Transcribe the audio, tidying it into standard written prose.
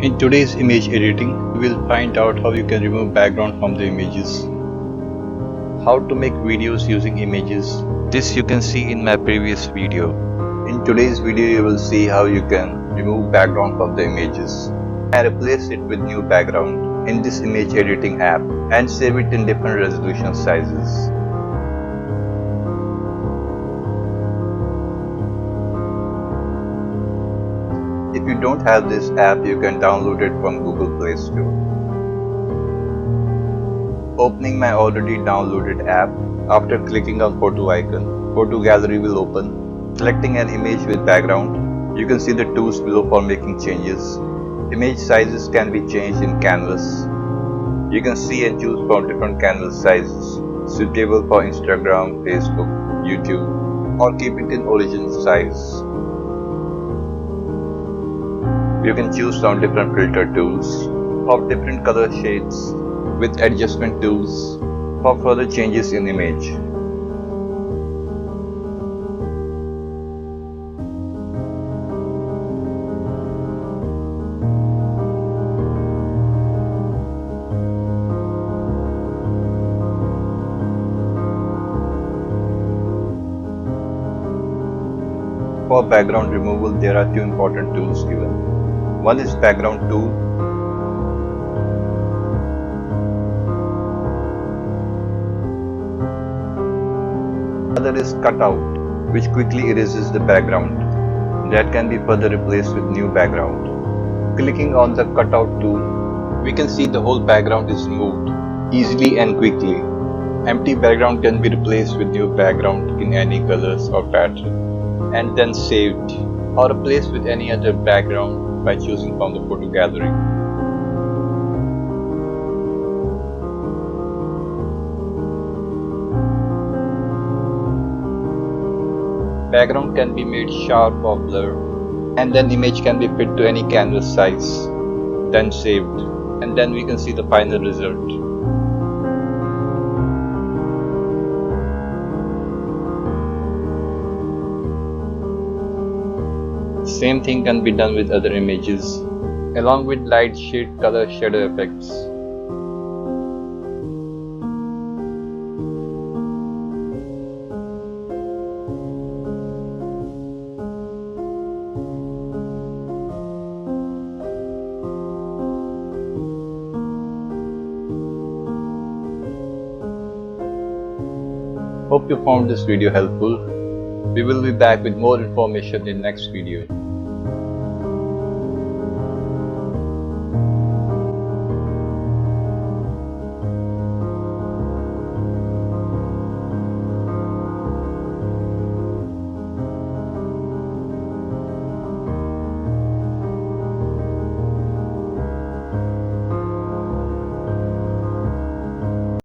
In today's image editing, we will find out how you can remove background from the images, how to make videos using images. This you can see in my previous video. In today's video, you will see how you can remove background from the images and replace it with new background in this image editing app and save it in different resolution sizes. If you don't have this app, you can download it from Google Play Store. Opening my already downloaded app, after clicking on photo icon, photo gallery will open. Selecting an image with background, you can see the tools below for making changes. Image sizes can be changed in canvas. You can see and choose from different canvas sizes suitable for Instagram, Facebook, YouTube, or keep it in original size. You can choose from different filter tools of different color shades with adjustment tools for further changes in image. For background removal, there are two important tools given. One is background tool. Other is cutout, which quickly erases the background that can be further replaced with new background. Clicking on the cutout tool, we can see the whole background is removed easily and quickly. Empty background can be replaced with new background in any colors or pattern and then saved or replaced with any other background by choosing from the photo gallery. Background can be made sharp or blur, and then image can be fit to any canvas size, then saved, and then we can see the final result. Same thing can be done with other images, along with light, shade, color, shadow effects. Hope you found this video helpful. We will be back with more information in next video.